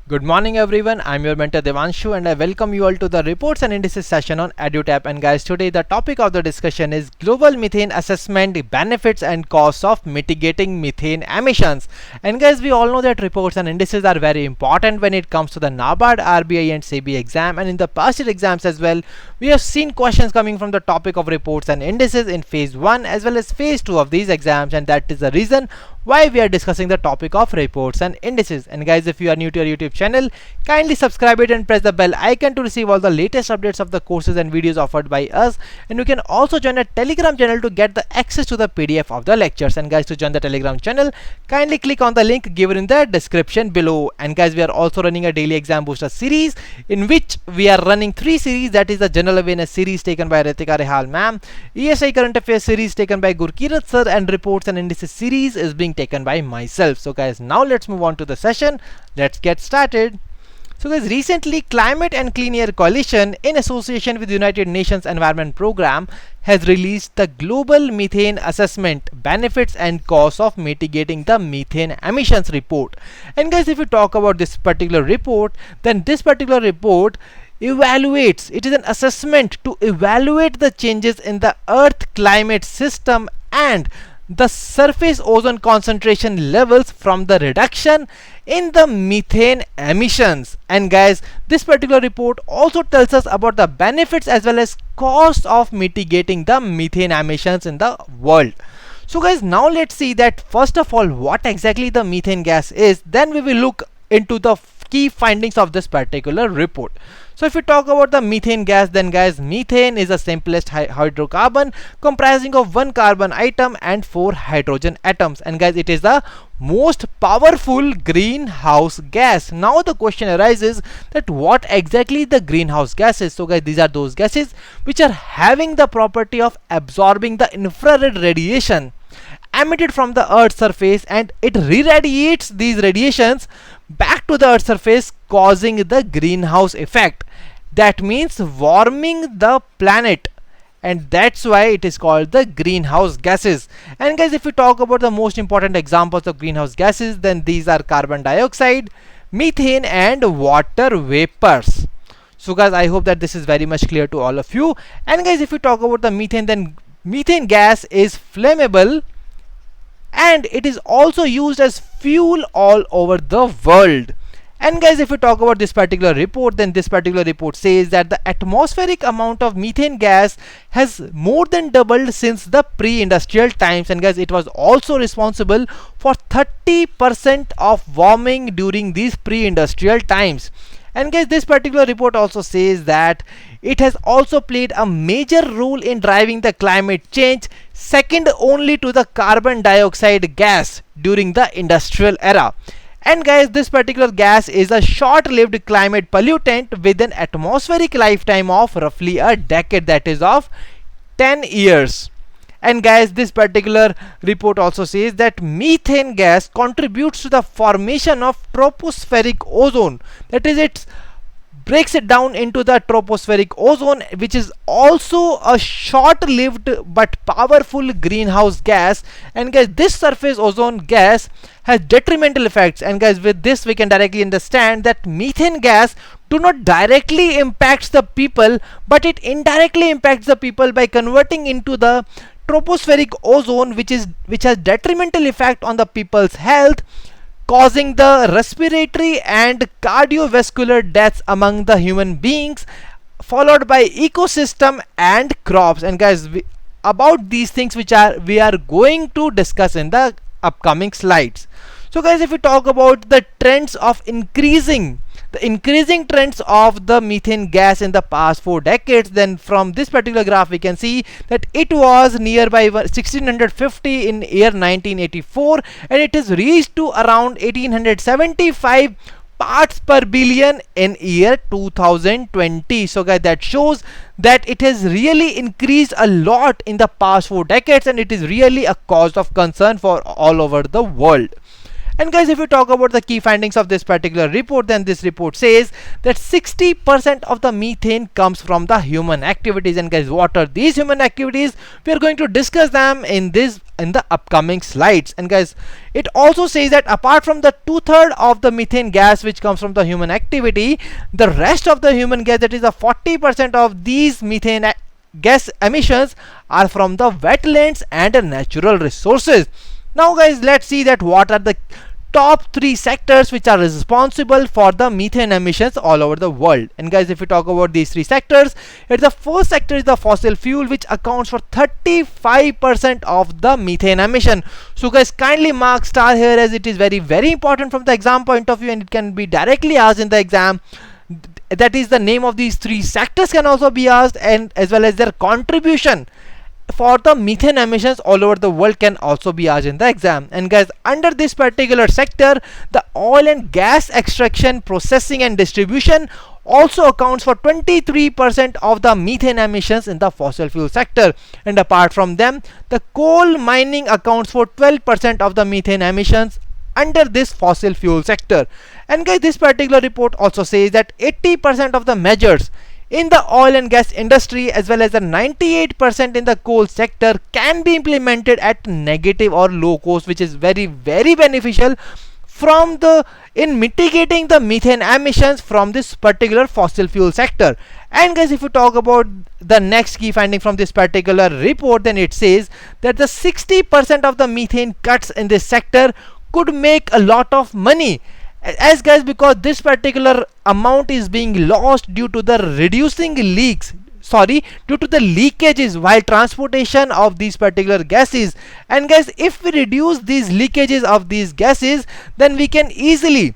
Good morning everyone, I'm your mentor Devanshu and I welcome you all to the reports and indices session on EduTap. And guys, today the topic of the discussion is global methane assessment, benefits and costs of mitigating methane emissions. And guys, we all know that reports and indices are very important when it comes to the NABARD, RBI and SEBI exam, and in the past year exams as well. We have seen questions coming from the topic of reports and indices in phase 1 as well as phase 2 of these exams, and that is the reason why we are discussing the topic of reports and indices. And guys, if you are new to our YouTube channel, kindly subscribe it and press the bell icon to receive all the latest updates of the courses and videos offered by us. And you can also join a Telegram channel to get the access to the PDF of the lectures. And guys, to join the Telegram channel, kindly click on the link given in the description below. And guys, we are also running a daily exam booster series in which we are running 3 series. That is the general awareness series taken by Ritika Rehal ma'am, ESI current affairs series taken by Gurkirat sir, and reports and indices series is being taken by myself. So guys, now let's move on to the session. Let's get started. So guys, recently Climate and Clean Air Coalition in association with United Nations Environment Program has released the Global Methane Assessment, Benefits and Costs of Mitigating the Methane Emissions report. And guys, if you talk about this particular report, then this particular report evaluates, it is an assessment to evaluate the changes in the earth climate system and the surface ozone concentration levels from the reduction in the methane emissions. And guys, this particular report also tells us about the benefits as well as costs of mitigating the methane emissions in the world. So guys, now let's see that first of all what exactly the methane gas is, then we will look into the key findings of this particular report. So if we talk about the methane gas, then guys, methane is the simplest hydrocarbon comprising of 1 carbon atom and 4 hydrogen atoms. And guys, it is the most powerful greenhouse gas. Now the question arises that what exactly the greenhouse gas is. So guys, these are those gases which are having the property of absorbing the infrared radiation emitted from the earth's surface, and it re-radiates these radiations back to the earth's surface, causing the greenhouse effect. That means warming the planet, and that's why it is called the greenhouse gases. And guys, if we talk about the most important examples of greenhouse gases, then these are carbon dioxide, methane and water vapors. So guys, I hope that this is very much clear to all of you. And guys, if we talk about the methane, then methane gas is flammable and it is also used as fuel all over the world. And guys, if we talk about this particular report, then this particular report says that the atmospheric amount of methane gas has more than doubled since the pre-industrial times. And guys, it was also responsible for 30% of warming during these pre-industrial times. And guys, this particular report also says that it has also played a major role in driving the climate change, second only to the carbon dioxide gas during the industrial era. And guys, this particular gas is a short-lived climate pollutant with an atmospheric lifetime of roughly a decade, that is of 10 years. And guys, this particular report also says that methane gas contributes to the formation of tropospheric ozone. That is, it breaks it down into the tropospheric ozone, which is also a short-lived but powerful greenhouse gas. And guys, this surface ozone gas has detrimental effects. And guys, with this we can directly understand that methane gas do not directly impacts the people, but it indirectly impacts the people by converting into the tropospheric ozone, which has detrimental effect on the people's health, causing the respiratory and cardiovascular deaths among the human beings, followed by ecosystem and crops. And guys, about these things which we are going to discuss in the upcoming slides. So guys, if we talk about the trends of increasing trends of the methane gas in the past 4 decades, then from this particular graph we can see that it was nearby 1650 in year 1984, and it has reached to around 1875 parts per billion in year 2020. So guys, that shows that it has really increased a lot in the past 4 decades, and it is really a cause of concern for all over the world. And guys, if we talk about the key findings of this particular report, then this report says that 60% of the methane comes from the human activities. And guys, what are these human activities? We are going to discuss them in this in the upcoming slides. And guys, it also says that apart from the 2/3 of the methane gas which comes from the human activity, the rest of the human gas, that is the 40% of these methane gas emissions, are from the wetlands and natural resources. Now guys, let's see that what are the top 3 sectors which are responsible for the methane emissions all over the world. And guys, if we talk about these 3 sectors, the first sector is the fossil fuel, which accounts for 35% of the methane emission. So guys, kindly mark star here, as it is very important from the exam point of view, and it can be directly asked in the exam. That is, the name of these 3 sectors can also be asked, and as well as their contribution for the methane emissions all over the world can also be asked in the exam. And guys, under this particular sector, the oil and gas extraction, processing and distribution also accounts for 23% of the methane emissions in the fossil fuel sector. And apart from them, the coal mining accounts for 12% of the methane emissions under this fossil fuel sector. And guys, this particular report also says that 80% of the measures in the oil and gas industry, as well as the 98% in the coal sector, can be implemented at negative or low cost, which is very beneficial in mitigating the methane emissions from this particular fossil fuel sector. And guys, if you talk about the next key finding from this particular report, then it says that the 60% of the methane cuts in this sector could make a lot of money, as guys, because this particular amount is being lost due to the leakages while transportation of these particular gases. And guys, if we reduce these leakages of these gases, then we can easily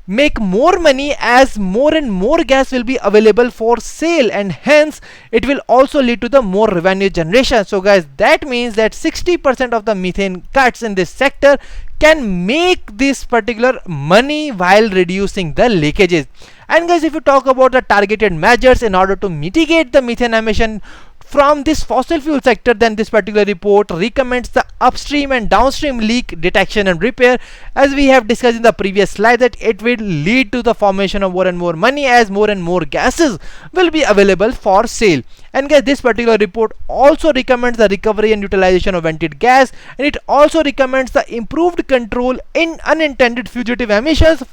make more money, as more and more gas will be available for sale, and hence it will also lead to the more revenue generation. So guys, that means that 60% of the methane cuts in this sector can make this particular money while reducing the leakages. And guys, if you talk about the targeted measures in order to mitigate the methane emission from this fossil fuel sector, then this particular report recommends the upstream and downstream leak detection and repair. As we have discussed in the previous slide, that it will lead to the formation of more and more money, as more and more gases will be available for sale. And guys, this particular report also recommends the recovery and utilization of vented gas, and it also recommends the improved control in unintended fugitive emissions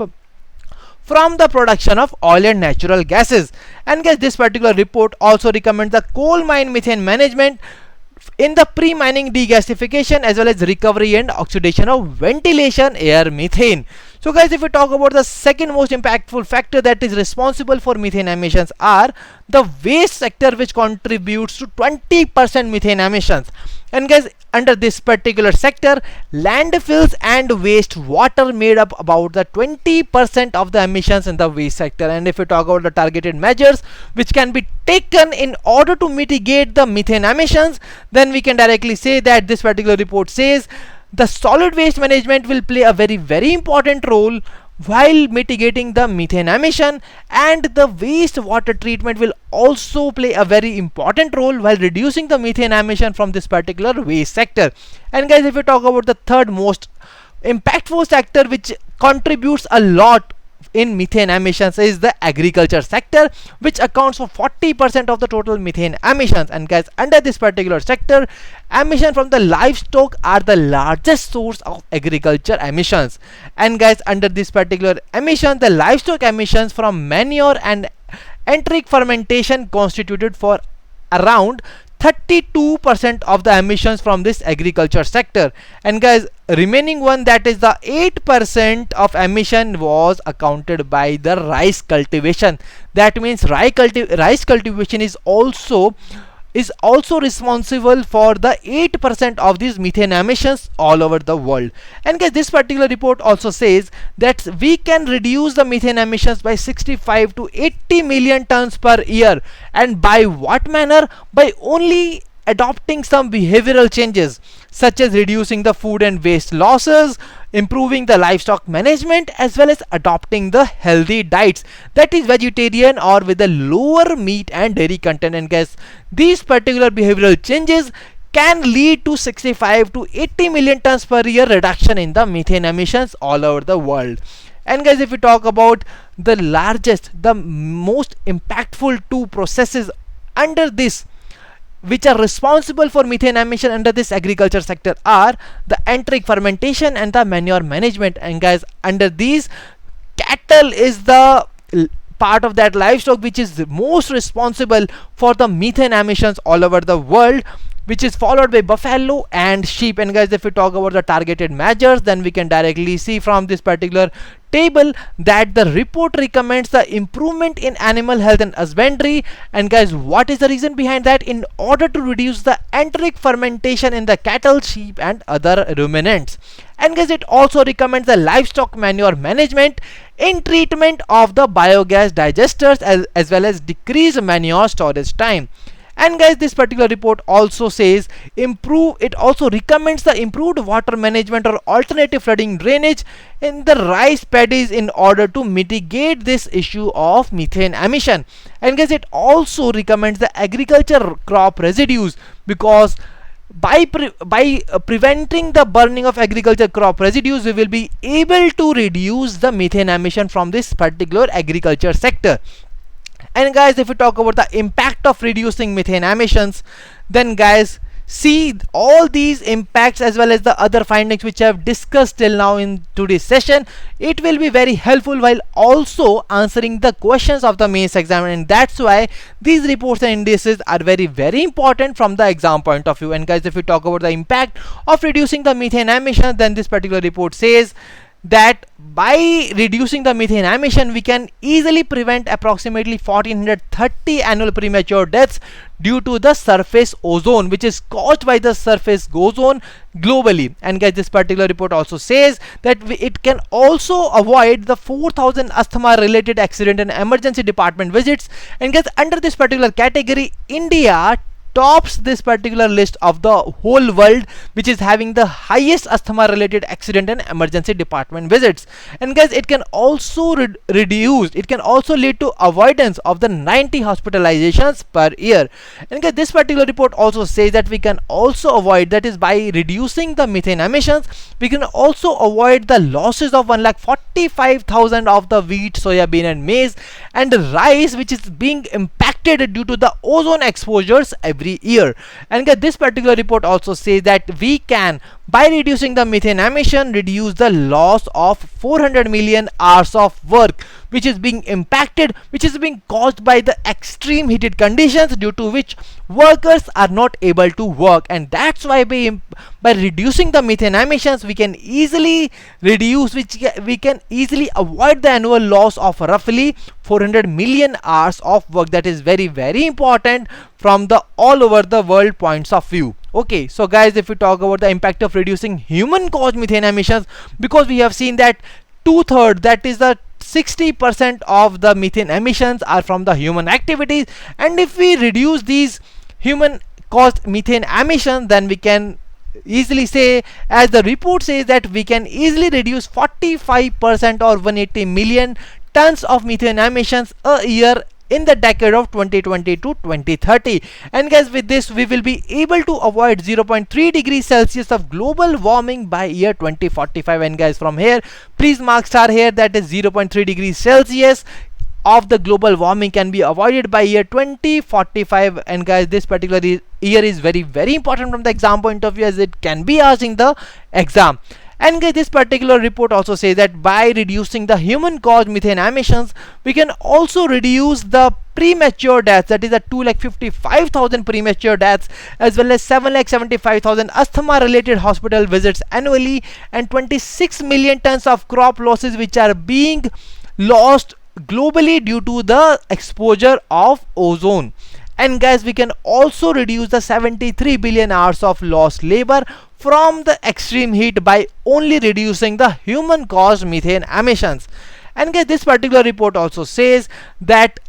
from the production of oil and natural gases. And guys, this particular report also recommends the coal mine methane management in the pre-mining degasification, as well as recovery and oxidation of ventilation air methane. So guys, if we talk about the second most impactful factor that is responsible for methane emissions, are the waste sector, which contributes to 20% methane emissions. And guys, under this particular sector, landfills and waste water made up about the 20% of the emissions in the waste sector. And if we talk about the targeted measures which can be taken in order to mitigate the methane emissions, then we can directly say that this particular report says the solid waste management will play a very important role while mitigating the methane emission, and the waste water treatment will also play a very important role while reducing the methane emission from this particular waste sector. And guys, if we talk about the third most impactful sector which contributes a lot in methane emissions, is the agriculture sector, which accounts for 40% of the total methane emissions. And guys, under this particular sector, emission from the livestock are the largest source of agriculture emissions. And guys, under this particular emission, the livestock emissions from manure and enteric fermentation constituted for around 32% of the emissions from this agriculture sector. And guys, remaining one, that is the 8% of emission, was accounted by the rice cultivation. That means rice cultivation is also responsible for the 8% of these methane emissions all over the world. And guys, this particular report also says that we can reduce the methane emissions by 65 to 80 million tons per year. And by what manner? By only adopting some behavioral changes, such as reducing the food and waste losses, improving the livestock management, as well as adopting the healthy diets, that is vegetarian or with a lower meat and dairy content. And guys, these particular behavioral changes can lead to 65 to 80 million tons per year reduction in the methane emissions all over the world. And guys, if we talk about the most impactful two processes under this which are responsible for methane emission under this agriculture sector are the enteric fermentation and the manure management. And guys, under these, cattle is the part of that livestock which is most responsible for the methane emissions all over the world, which is followed by buffalo and sheep. And guys, if we talk about the targeted measures, then we can directly see from this particular table that the report recommends the improvement in animal health and husbandry. And guys, what is the reason behind that? In order to reduce the enteric fermentation in the cattle, sheep and other ruminants. And guys, it also recommends the livestock manure management in treatment of the biogas digesters as well as decrease manure storage time. And guys, this particular report also says it also recommends the improved water management or alternative flooding drainage in the rice paddies in order to mitigate this issue of methane emission. And guys, it also recommends the agriculture crop residues, because by preventing the burning of agriculture crop residues, we will be able to reduce the methane emission from this particular agriculture sector. And guys, if we talk about the impact of reducing methane emissions, then guys, see all these impacts as well as the other findings which I have discussed till now in today's session. It will be very helpful while also answering the questions of the mains exam, and that's why these reports and indices are very important from the exam point of view. And guys, if we talk about the impact of reducing the methane emissions, then this particular report says that by reducing the methane emission, we can easily prevent approximately 1430 annual premature deaths due to the surface ozone, which is caused by the surface ozone globally. And guys, this particular report also says that it can also avoid the 4000 asthma related accident and emergency department visits. And guys, under this particular category, India tops this particular list of the whole world, which is having the highest asthma related accident and emergency department visits. And guys, it can also it can also lead to avoidance of the 90 hospitalizations per year. And guys, this particular report also says that we can also avoid, that is by reducing the methane emissions, we can also avoid the losses of 1,45,000 of the wheat, soya bean and maize and rice, which is being impacted due to the ozone exposures every year. And this particular report also says that we can, by reducing the methane emission, reduce the loss of 400 million hours of work which is being impacted, which is being caused by the extreme heated conditions due to which workers are not able to work. And that's why by reducing the methane emissions, we can easily reduce, we can easily avoid the annual loss of roughly 400 million hours of work. That is very important from the all over the world points of view. Okay, so guys, if we talk about the impact of reducing human caused methane emissions, because we have seen that 2/3, that is the 60% of the methane emissions are from the human activities. And if we reduce these human caused methane emissions, then we can easily say, as the report says, that we can easily reduce 45% or 180 million tons of methane emissions a year in the decade of 2020 to 2030. And guys, with this we will be able to avoid 0.3 degrees Celsius of global warming by year 2045. And guys, from here please mark star here, that is 0.3 degrees Celsius of the global warming can be avoided by year 2045. And guys, this particular year is very important from the exam point of view, as it can be asked in the exam. And guys, this particular report also says that by reducing the human caused methane emissions, we can also reduce the premature deaths, that is the 2,55,000 premature deaths, as well as 7,75,000 asthma related hospital visits annually, and 26 million tons of crop losses which are being lost globally due to the exposure of ozone. And guys, we can also reduce the 73 billion hours of lost labor from the extreme heat by only reducing the human caused methane emissions. And guys, this particular report also says that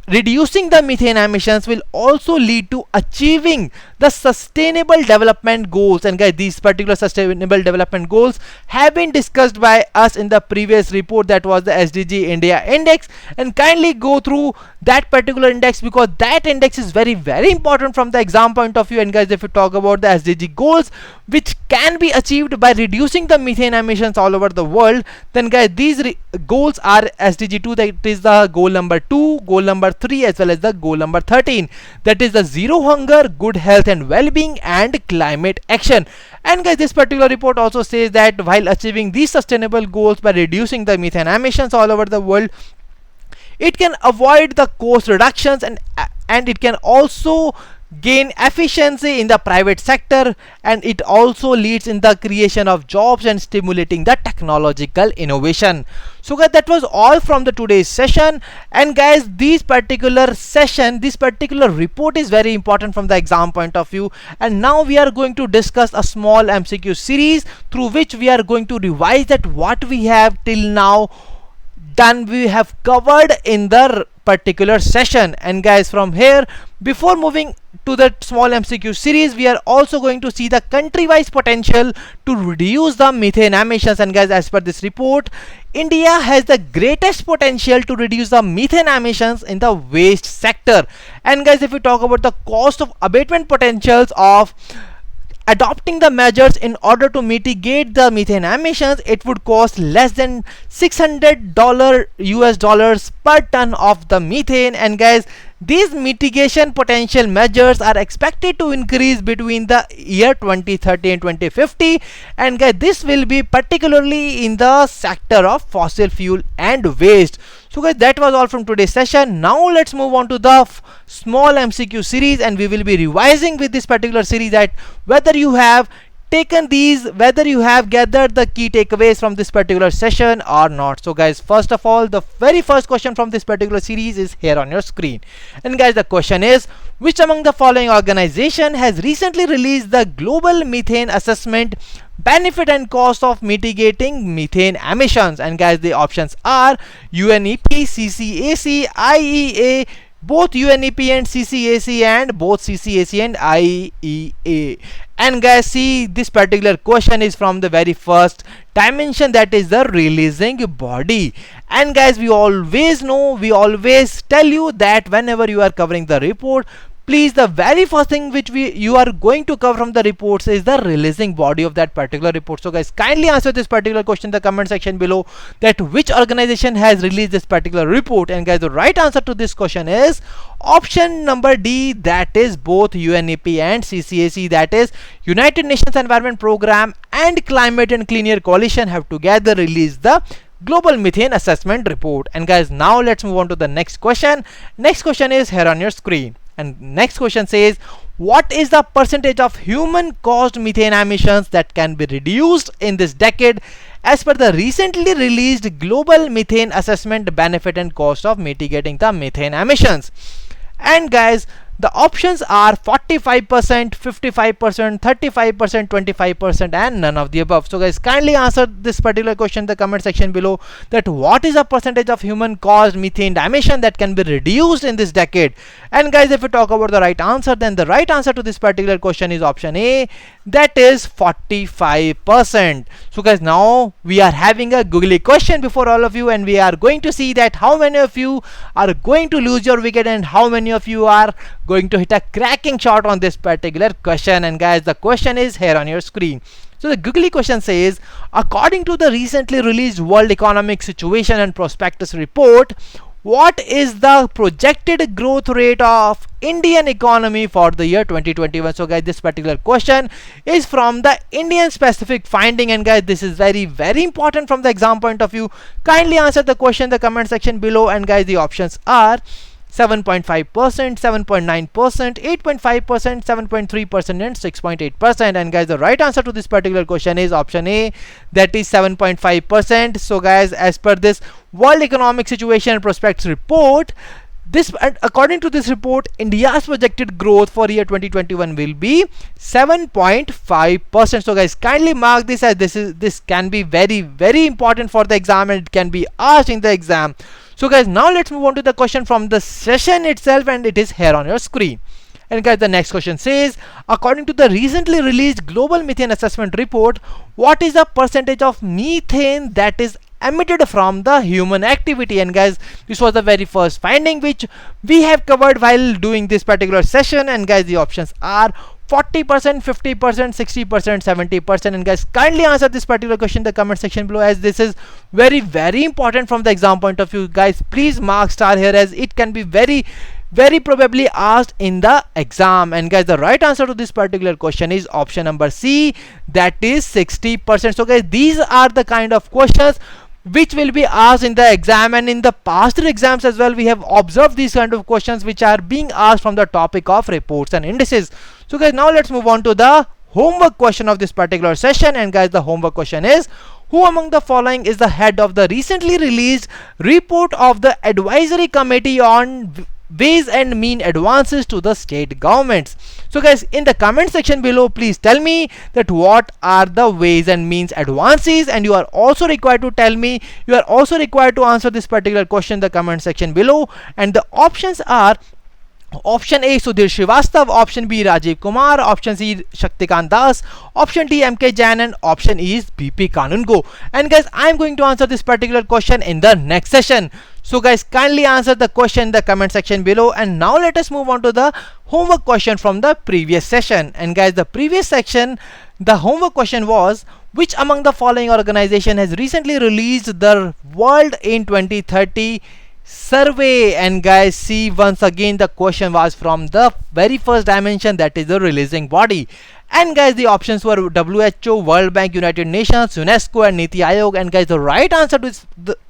reducing the methane emissions will also lead to achieving the sustainable development goals. And guys, these particular sustainable development goals have been discussed by us in the previous report, that was the SDG India Index. And kindly go through that particular index, because that index is very important from the exam point of view. And guys, if you talk about the SDG goals which can be achieved by reducing the methane emissions all over the world, then guys, these goals are SDG 2, that is the goal number 2, goal number 3, as well as the goal number 13, that is the zero hunger, good health and well-being, and climate action. And guys, this particular report also says that while achieving these sustainable goals by reducing the methane emissions all over the world, it can avoid the cost reductions, and it can also gain efficiency in the private sector, and it also leads in the creation of jobs and stimulating the technological innovation. So guys, that was all from the today's session. And guys, this particular report is very important from the exam point of view. And now we are going to discuss a small MCQ series through which we are going to revise that what we have till now done, we have covered in the particular session. And guys, from here, before moving to the small MCQ series, we are also going to see the country-wise potential to reduce the methane emissions. And guys, as per this report, India has the greatest potential to reduce the methane emissions in the waste sector. And guys, if we talk about the cost of abatement potentials of adopting the measures in order to mitigate the methane emissions, it would cost less than $600 US per ton of the methane. And guys, these mitigation potential measures are expected to increase between the year 2030 and 2050. And guys, this will be particularly in the sector of fossil fuel and waste. So guys, that was all from today's session. Now let's move on to the small MCQ series, and we will be revising with this particular series that whether you have taken these, whether you have gathered the key takeaways from this particular session or not. So guys, first of all, the very first question from this particular series is here on your screen. And guys, the question is, which among the following organization has recently released the global methane assessment, benefit and cost of mitigating methane emissions? And guys, the options are UNEP, CCAC, IEA, both UNEP and CCAC, and both CCAC and IEA. And guys, see, this particular question is from the very first dimension, that is the releasing body. And guys, we always tell you that whenever you are covering the report, please, the very first thing which you are going to cover from the reports is the releasing body of that particular report. So guys, kindly answer this particular question in the comment section below, that which organization has released this particular report. And guys, the right answer to this question is option number D, that is both UNEP and CCAC, that is United Nations Environment Program and Climate and Clean Air Coalition, have together released the global methane assessment report. And guys, now let's move on to the next question. Next question is here on your screen. And next question says, what is the percentage of human caused methane emissions that can be reduced in this decade as per the recently released global methane assessment, benefit and cost of mitigating the methane emissions? And guys, the options are 45%, 55%, 35%, 25%, and none of the above. So guys, kindly answer this particular question in the comment section below, that what is the percentage of human caused methane emission that can be reduced in this decade? And guys, if we talk about the right answer, then the right answer to this particular question is option A, that is 45%. So guys, now we are having a googly question before all of you, and we are going to see that how many of you are going to lose your wicket and how many of you are going to hit a cracking shot on this particular question. And guys, the question is here on your screen. So the googly question says, according to the recently released World Economic Situation and Prospectus report, what is the projected growth rate of Indian economy for the year 2021? So guys, this particular question is from the Indian specific finding. And guys, this is very important from the exam point of view. Kindly answer the question in the comment section below. And guys, the options are 7.5%, 7.9%, 8.5%, 7.3%, and 6.8%. And guys, the right answer to this particular question is option A, that is 7.5%. So guys, as per this World Economic Situation and Prospects report, according to this report, India's projected growth for year 2021 will be 7.5%. So guys, kindly mark this, as this can be very important for the exam, and it can be asked in the exam. So guys, now let's move on to the question from the session itself, and it is here on your screen. And guys, the next question says, according to the recently released global methane assessment report, what is the percentage of methane that is emitted from the human activity? And guys, this was the very first finding which we have covered while doing this particular session. And guys, the options are 40%, 50%, 60%, 70%. And guys, kindly answer this particular question in the comment section below, as this is very important from the exam point of view. Guys, please mark star here, as it can be very probably asked in the exam. And guys, the right answer to this particular question is option number C, that is 60%. So guys, these are the kind of questions which will be asked in the exam, and in the past exams as well we have observed these kind of questions which are being asked from the topic of reports and indices. So guys, now let's move on to the homework question of this particular session. And guys, the homework question is, who among the following is the head of the recently released report of the advisory committee on ways and mean advances to the state governments? So guys, in the comment section below, please tell me that what are the ways and means advances, and you are also required to tell me, you are also required to answer this particular question in the comment section below. And the options are option A, Sudhir Srivastav; option B, Rajiv Kumar; option C, Shaktikant Das; option D, MK Jain; and option E is BP Kanungo. And guys, I am going to answer this particular question in the next session. So guys, kindly answer the question in the comment section below. And now let us move on to the homework question from the previous session. And guys, the previous section, the homework question was, which among the following organization has recently released the World in 2030 survey? And guys, see, once again the question was from the very first dimension, that is the releasing body. And guys, the options were WHO, World Bank, United Nations, UNESCO, and Niti Aayog. And guys, the right answer to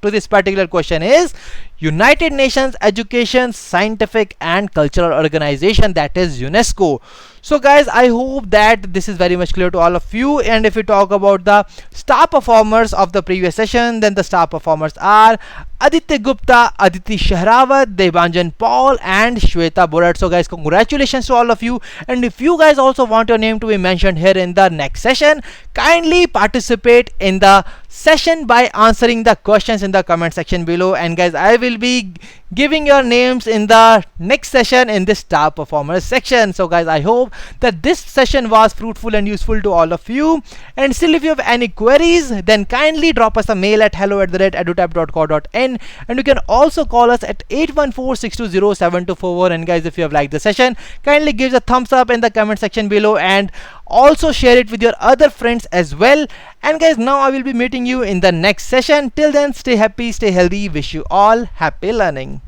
this particular question is United Nations Education, Scientific and Cultural Organization, that is UNESCO. So guys, I hope that this is very much clear to all of you. And if we talk about the star performers of the previous session, then the star performers are Aditya Gupta, Aditi Shahrawat, Debanjan Paul, and Shweta Borat. So guys, congratulations to all of you. And if you guys also want your name to be mentioned here in the next session, kindly participate in the session by answering the questions in the comment section below. And guys, I will be giving your names in the next session in this star performers section. So guys, I hope that this session was fruitful and useful to all of you. And still, if you have any queries, then kindly drop us a mail at hello@edutap.co.in, and you can also call us at 814-620-7241. And guys, if you have liked the session, kindly give us a thumbs up in the comment section below, and also share it with your other friends as well. And guys, now I will be meeting you in the next session. Till then, stay happy, stay healthy. Wish you all happy learning.